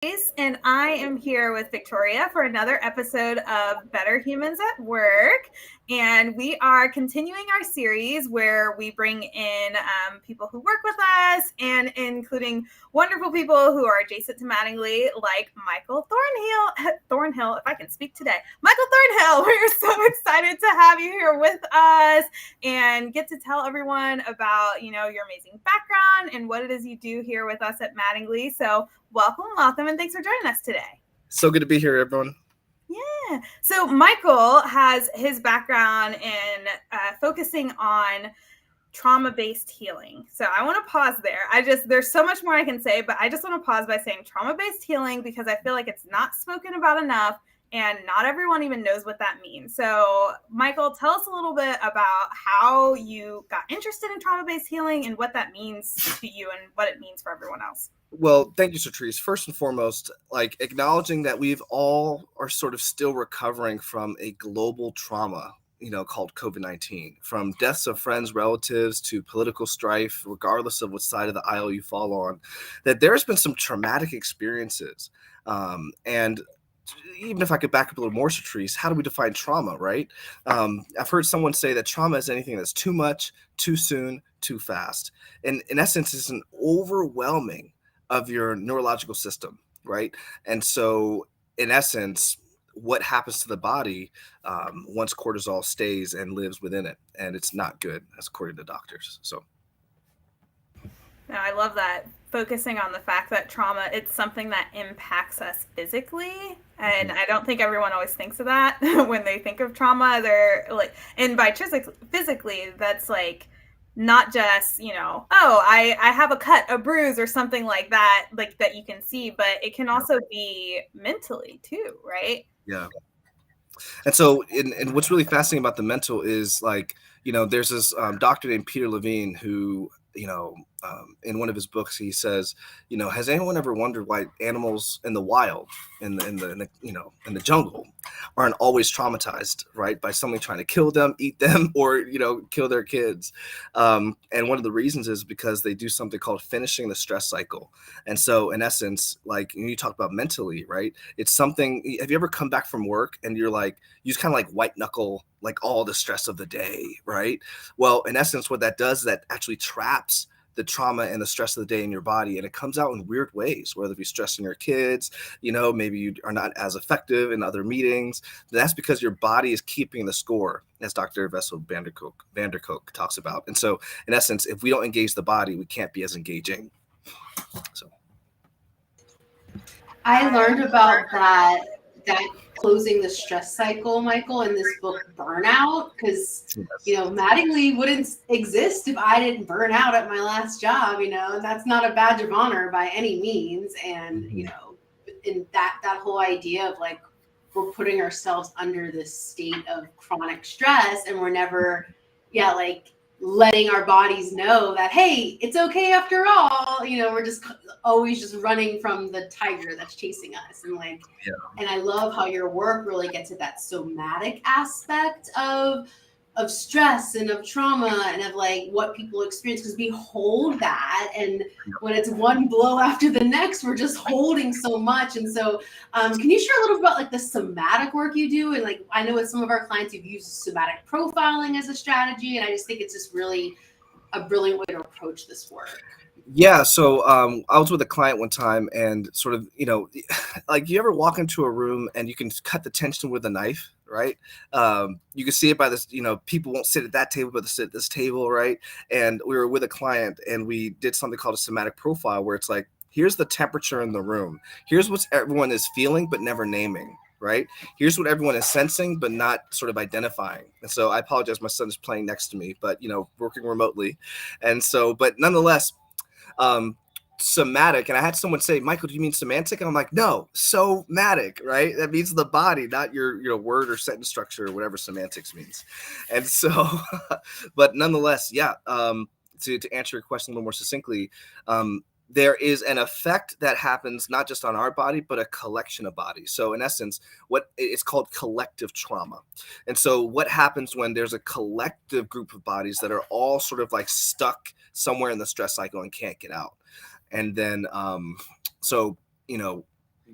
And I am here with Victoria for another episode of Better Humans at Work. And we are continuing our series where we bring in people who work with us and including wonderful people who are adjacent to Mattingly, like Michael Thornhill, if I can speak today. Michael Thornhill, we're so excited to have you here with us and get to tell everyone about, your amazing background and what it is you do here with us at Mattingly. So welcome, and thanks for joining us today. So good to be here, everyone. Yeah. So Michael has his background in focusing on trauma-based healing. So I want to pause there. There's so much more I can say, but I just want to pause by saying trauma-based healing because I feel like it's not spoken about enough and not everyone even knows what that means. So Michael, tell us a little bit about how you got interested in trauma-based healing and what that means to you and what it means for everyone else. Well, thank you, Satrice. First and foremost, acknowledging that we've all are sort of still recovering from a global trauma, called COVID-19, from deaths of friends, relatives to political strife, regardless of what side of the aisle you fall on, that there's been some traumatic experiences. And even if I could back up a little more, Satrice, how do we define trauma, right? I've heard someone say that trauma is anything that's too much, too soon, too fast. And in essence, it's an overwhelming of your neurological system, right? And so in essence, what happens to the body once cortisol stays and lives within it, and it's not good, as according to doctors. So no, I love that, focusing on the fact that trauma, it's something that impacts us physically, and I don't think everyone always thinks of that when they think of trauma. They're like, and by physically, that's like not just, I have a cut, a bruise, or something like that you can see, but it can also be mentally too, right? Yeah. And so, and what's really fascinating about the mental is there's this doctor named Peter Levine who, in one of his books, he says, has anyone ever wondered why animals in the wild, in the jungle, aren't always traumatized, right, by somebody trying to kill them, eat them, or kill their kids? And one of the reasons is because they do something called finishing the stress cycle. And so, in essence, you talk about mentally, right? It's something. Have you ever come back from work and you just kind of white knuckle all the stress of the day, right? Well, in essence, what that does is that actually traps the trauma and the stress of the day in your body, and it comes out in weird ways, whether it be stressing your kids, maybe you are not as effective in other meetings. That's because your body is keeping the score, as Dr. Vessel van der Kolk talks about. And so, in essence, if we don't engage the body, we can't be as engaging. So I learned about that closing the stress cycle, Michael, in this book, Burnout, because, Mattingly wouldn't exist if I didn't burn out at my last job, that's not a badge of honor by any means. And, in that whole idea of we're putting ourselves under this state of chronic stress and we're never, letting our bodies know that, hey, it's okay after all. We're just always just running from the tiger that's chasing us. And and I love how your work really gets at that somatic aspect of stress and of trauma and of what people experience, because we hold that, and when it's one blow after the next, we're just holding so much. And so can you share a little bit about the somatic work you do? And I know with some of our clients you've used somatic profiling as a strategy, and I just think it's just really a brilliant way to approach this work. Yeah, so I was with a client one time, and sort of, you ever walk into a room and you can cut the tension with a knife, right? You can see it by this, people won't sit at that table, but they sit at this table, right? And we were with a client and we did something called a somatic profile, where it's here's the temperature in the room. Here's what everyone is feeling, but never naming. Right? Here's what everyone is sensing, but not sort of identifying. And so I apologize, my son is playing next to me, but, working remotely. And so, but nonetheless, somatic. And I had someone say, Michael, do you mean semantic? And I'm like, no, somatic, right? That means the body, not your word or sentence structure or whatever semantics means. And so, but nonetheless, yeah, to answer your question a little more succinctly, there is an effect that happens not just on our body, but a collection of bodies. So in essence, what it's called collective trauma. And so what happens when there's a collective group of bodies that are all sort of stuck somewhere in the stress cycle and can't get out? And then,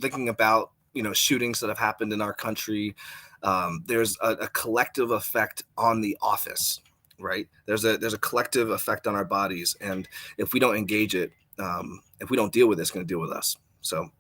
thinking about, shootings that have happened in our country, there's a collective effect on the office, right? There's a collective effect on our bodies, and if we don't engage it, if we don't deal with it, it's going to deal with us. So.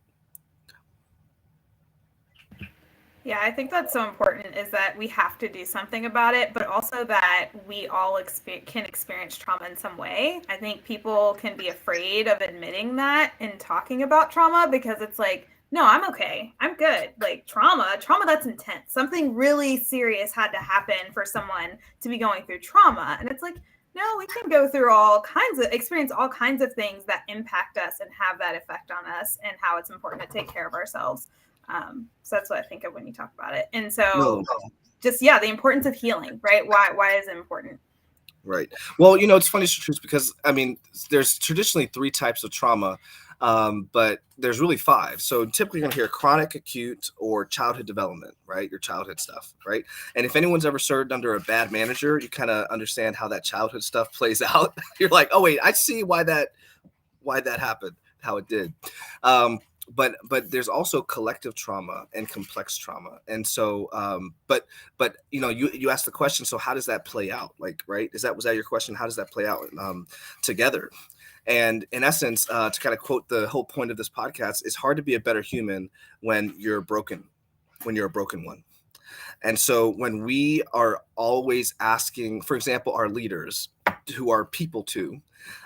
Yeah, I think that's so important, is that we have to do something about it, but also that we all can experience trauma in some way. I think people can be afraid of admitting that and talking about trauma, because it's like, no, I'm okay. I'm good. Like trauma, that's intense. Something really serious had to happen for someone to be going through trauma. And it's like, no, we can go through experience all kinds of things that impact us and have that effect on us, and how it's important to take care of ourselves. So that's what I think of when you talk about it. And so just, the importance of healing, right? Why is it important? Right. Well, it's funny, Truth, because there's traditionally 3 types of trauma, but there's really 5. So typically you're going to hear chronic, acute, or childhood development, right? Your childhood stuff, right? And if anyone's ever served under a bad manager, you kind of understand how that childhood stuff plays out. You're like, oh wait, I see why that happened, how it did. But there's also collective trauma and complex trauma. And so, but you asked the question, so how does that play out? Like, right? Was that your question? How does that play out together? And in essence, to kind of quote the whole point of this podcast, it's hard to be a better human when you're broken, when you're a broken one. And so when we are always asking, for example, our leaders, who are people too,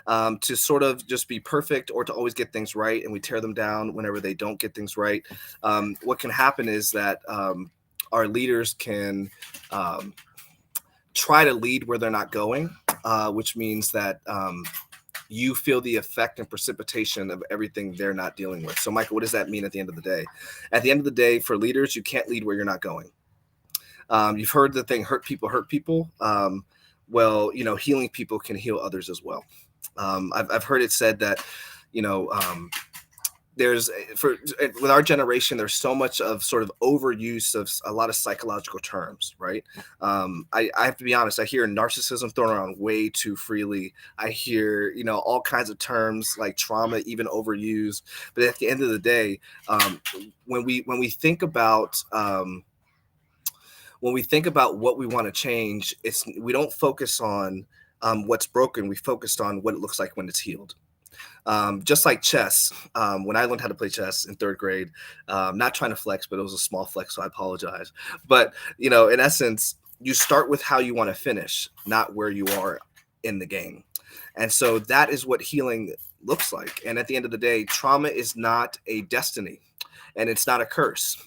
to sort of just be perfect or to always get things right, and we tear them down whenever they don't get things right, what can happen is that our leaders can try to lead where they're not going, which means that you feel the effect and precipitation of everything they're not dealing with. So Michael, what does that mean at the end of the day? At the end of the day, for leaders, you can't lead where you're not going. You've heard the thing, hurt people. Well, healing people can heal others as well. I've heard it said that, with our generation, there's so much of sort of overuse of a lot of psychological terms, right? I have to be honest, I hear narcissism thrown around way too freely. I hear, all kinds of terms like trauma, even overused. But at the end of the day, when we think about what we want to change, we don't focus on what's broken. We focused on what it looks like when it's healed. Just like chess, when I learned how to play chess in 3rd grade, not trying to flex, but it was a small flex, so I apologize. But, in essence, you start with how you want to finish, not where you are in the game. And so that is what healing looks like. And at the end of the day, trauma is not a destiny, and it's not a curse.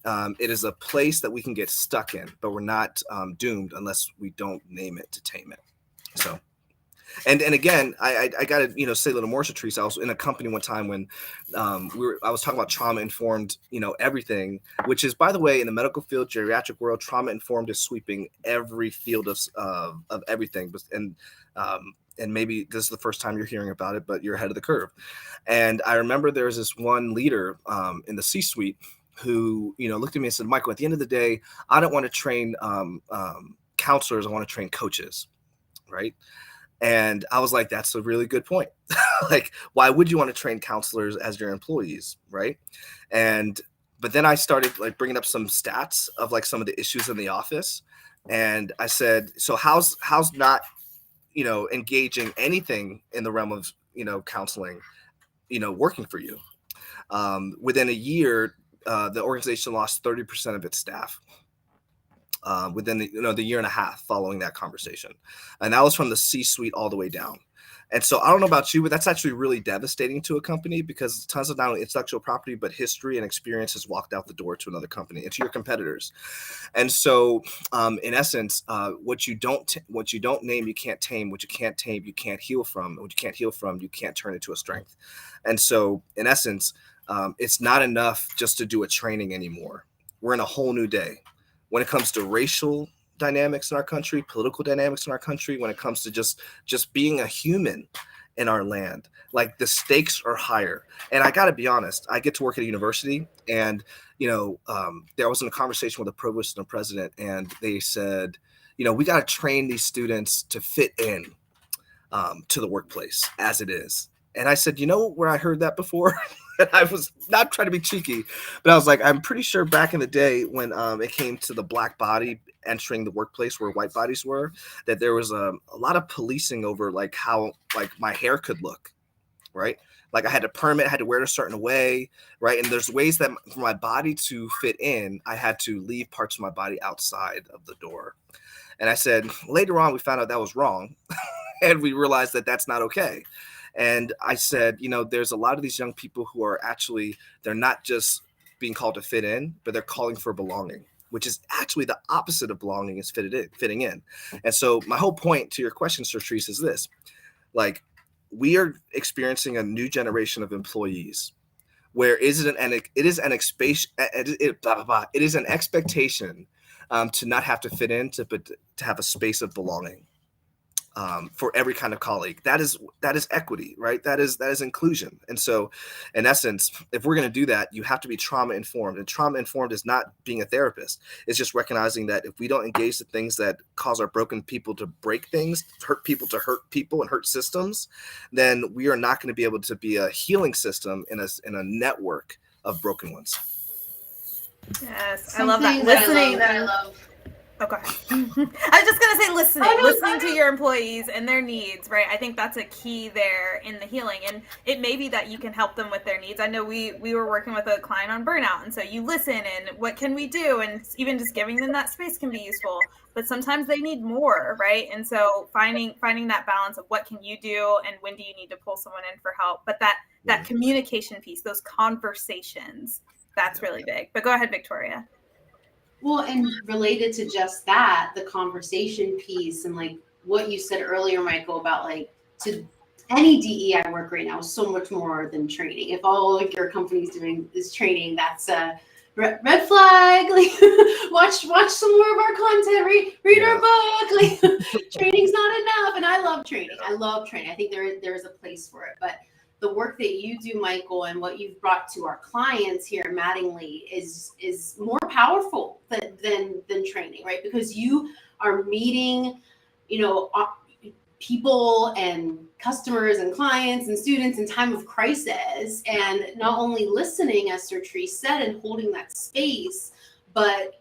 It is a place that we can get stuck in, but we're not doomed unless we don't name it to tame it. So, and again, I got to say a little more, Shatrice. I was in a company one time when I was talking about trauma informed, everything, which is, by the way, in the medical field, geriatric world, trauma informed is sweeping every field of everything. And maybe this is the first time you're hearing about it, but you're ahead of the curve. And I remember there was this one leader in the C-suite who, looked at me and said, Michael, at the end of the day, I don't want to train counselors. I want to train coaches. Right. And I was like, that's a really good point. Like, why would you want to train counselors as your employees? Right. But then I started bringing up some stats of some of the issues in the office. And I said, so how's not, engaging anything in the realm of, counseling, working for you? Within a year, the organization lost 30% of its staff. Within the year and a half following that conversation. And that was from the C-suite all the way down. And so I don't know about you, but that's actually really devastating to a company, because tons of not only intellectual property, but history and experience has walked out the door to another company and to your competitors. And so in essence, what you don't name, you can't tame. What you can't tame, you can't heal from. What you can't heal from, you can't turn into a strength. And so in essence, it's not enough just to do a training anymore. We're in a whole new day. When it comes to racial dynamics in our country, political dynamics in our country, when it comes to just being a human in our land, the stakes are higher. And I got to be honest, I get to work at a university, and, there was a conversation with the provost and the president, and they said, we got to train these students to fit in to the workplace as it is. And I said, you know where I heard that before? And I was not trying to be cheeky, but I was like, I'm pretty sure back in the day when it came to the black body entering the workplace where white bodies were, that there was a lot of policing over like how like my hair could look, right? Like I had to perm it, I had to wear it a certain way, right? And there's ways that for my body to fit in, I had to leave parts of my body outside of the door. And I said, later on, we found out that was wrong. And we realized that that's not okay. And I said, you know, there's a lot of these young people who are actually, they're not just being called to fit in, but they're calling for belonging, which is actually the opposite of belonging, is fitting in. And so my whole point to your question, Sir Treese, is this. Like, we are experiencing a new generation of employees where it is an expectation to not have to fit in, but to have a space of belonging. For every kind of colleague. That is equity, right? That is inclusion. And so in essence, if we're going to do that, you have to be trauma informed. And trauma informed is not being a therapist. It's just recognizing that if we don't engage the things that cause our broken people to break things, hurt people to hurt people and hurt systems, then we are not going to be able to be a healing system in a network of broken ones. Yes, I love that. Listening. That I love. Okay. I was just going to say listening to your employees and their needs, right? I think that's a key there in the healing. And it may be that you can help them with their needs. I know we were working with a client on burnout. And so you listen and what can we do? And even just giving them that space can be useful. But sometimes they need more, right? And so finding that balance of what can you do and when do you need to pull someone in for help. But that communication piece, those conversations, that's really big. But go ahead, Victoria. Well, and related to just that, the conversation piece and like what you said earlier, Michael, about like to any DEI work right now is so much more than training. If all like your company's doing is training, that's a red flag. Like watch some more of our content, read our book. Like training's not enough. And I love training. I think there is a place for it. But the work that you do, Michael, and what you've brought to our clients here at Mattingly is more powerful than training, right? Because you are meeting, people and customers and clients and students in time of crisis, and not only listening, as Sir Treese said, and holding that space, but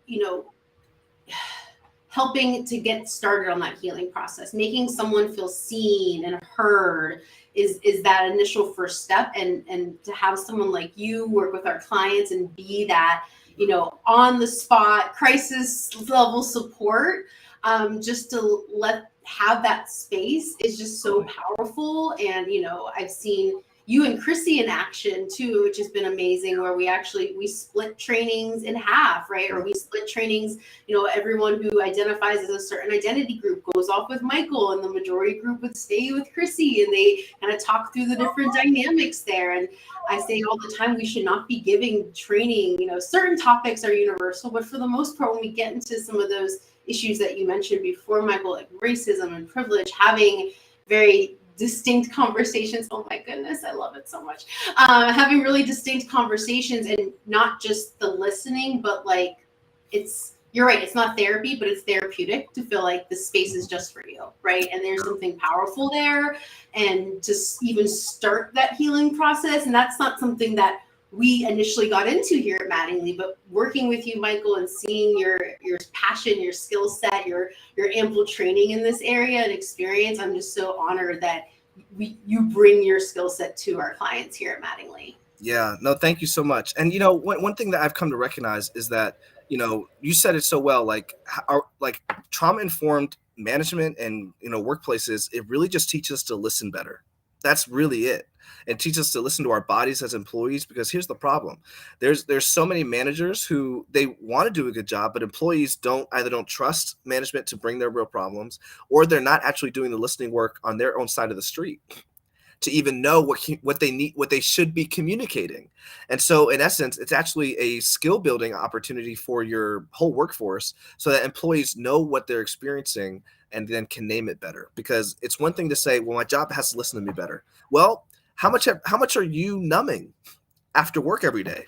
helping to get started on that healing process, making someone feel seen and heard is that initial first step. And to have someone like you work with our clients and be that, on the spot crisis level support, just to have that space is just so powerful. And, I've seen you and Chrissy in action too, which has been amazing, where we split trainings in half, right? Or we split trainings, everyone who identifies as a certain identity group goes off with Michael, and the majority group would stay with Chrissy, and they kind of talk through the different dynamics there. And I say all the time, we should not be giving training, certain topics are universal, but for the most part, when we get into some of those issues that you mentioned before, Michael, like racism and privilege, having very distinct conversations. Oh my goodness, I love it so much. Having really distinct conversations, and not just the listening, but like you're right, it's not therapy, but it's therapeutic to feel like the space is just for you, right? And there's something powerful there, and just even start that healing process. And that's not something that we initially got into here at Mattingly, but working with you, Michael, and seeing your passion, your skill set, your ample training in this area and experience, I'm just so honored that you bring your skill set to our clients here at Mattingly. Yeah, no, thank you so much. And one thing that I've come to recognize is that you said it so well, like trauma informed management and workplaces, it really just teaches us to listen better. That's really it. And teach us to listen to our bodies as employees, because here's the problem. There's so many managers who they want to do a good job, but employees either don't trust management to bring their real problems, or they're not actually doing the listening work on their own side of the street to even know what they need, what they should be communicating. And so in essence, it's actually a skill building opportunity for your whole workforce, so that employees know what they're experiencing and then can name it better. Because it's one thing to say, well, my job has to listen to me better. Well, how much are you numbing after work every day,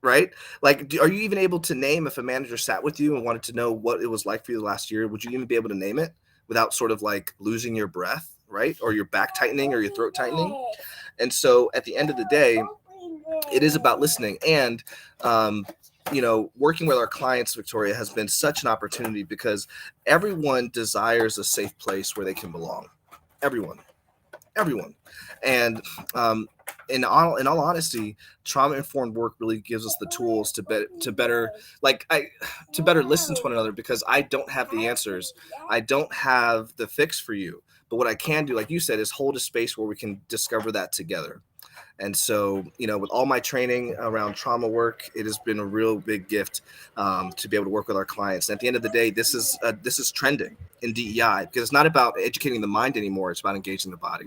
right? Like, are you even able to name, if a manager sat with you and wanted to know what it was like for you last year, would you even be able to name it without sort of like losing your breath, right? Or your back tightening or your throat tightening. And so at the end of the day, it is about listening. And, working with our clients, Victoria, has been such an opportunity because everyone desires a safe place where they can belong. Everyone. And in all honesty, trauma-informed work really gives us the tools to better listen to one another, because I don't have the answers. I don't have the fix for you. But what I can do, like you said, is hold a space where we can discover that together. And so, with all my training around trauma work, it has been a real big gift to be able to work with our clients. And at the end of the day, this is trending in DEI, because it's not about educating the mind anymore. It's about engaging the body.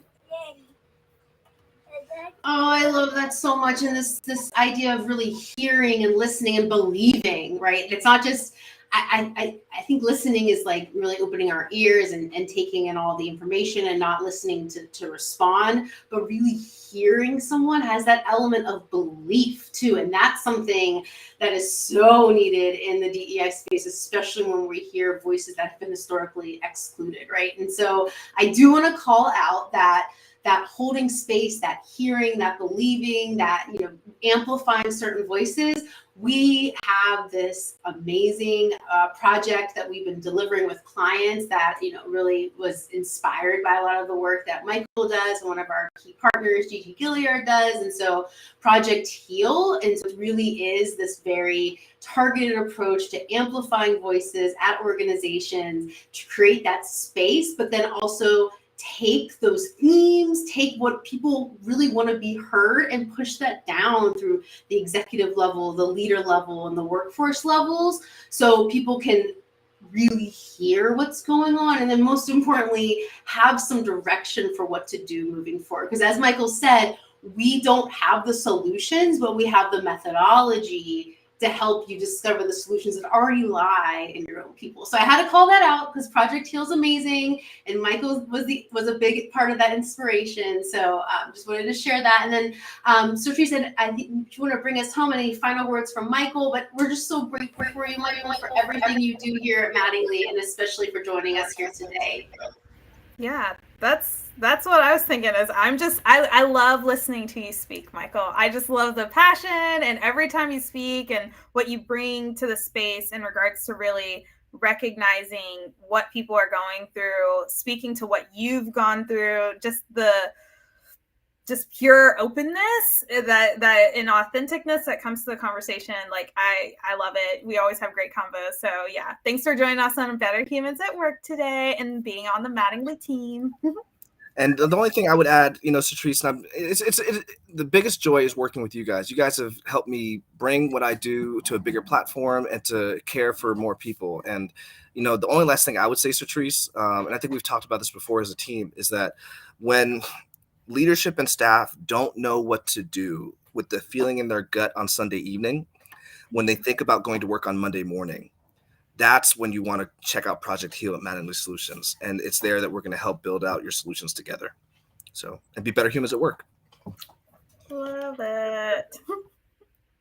Oh, I love that so much. And this idea of really hearing and listening and believing, right? It's not just, I think listening is like really opening our ears and taking in all the information and not listening to respond, but really hearing someone has that element of belief too. And that's something that is so needed in the DEI space, especially when we hear voices that have been historically excluded, right? And so I do want to call out that holding space, that hearing, that believing, that, amplifying certain voices. We have this amazing project that we've been delivering with clients that, really was inspired by a lot of the work that Michael does, and one of our key partners, Gigi Gilliard, does. And so Project Heal, and so it really is this very targeted approach to amplifying voices at organizations to create that space, but then also take those themes, take what people really want to be heard, and push that down through the executive level, the leader level, and the workforce levels, so people can really hear what's going on, and then most importantly, have some direction for what to do moving forward. Because as Michael said, we don't have the solutions, but we have the methodology to help you discover the solutions that already lie in your own people. So I had to call that out because Project Heal is amazing, and Michael was a big part of that inspiration. So just wanted to share that. And then so she said, I think you want to bring us home. Any final words from Michael? But we're just so grateful for you, Michael, for everything you do here at Mattingly, and especially for joining us here today. Yeah, that's what I was thinking. Is I love listening to you speak, Michael. I just love the passion, and every time you speak and what you bring to the space in regards to really recognizing what people are going through, speaking to what you've gone through, just pure openness, that in authenticness that comes to the conversation. Like I love it. We always have great combos. So yeah, thanks for joining us on Better Humans at Work today and being on the Mattingly team. And the only thing I would add, Satrice, the biggest joy is working with you guys. You guys have helped me bring what I do to a bigger platform and to care for more people. And, the only last thing I would say, Satrice, and I think we've talked about this before as a team, is that when leadership and staff don't know what to do with the feeling in their gut on Sunday evening, when they think about going to work on Monday morning, that's when you want to check out Project Heal at Mattingly Solutions. And it's there that we're going to help build out your solutions together. So, and be better humans at work. Love it.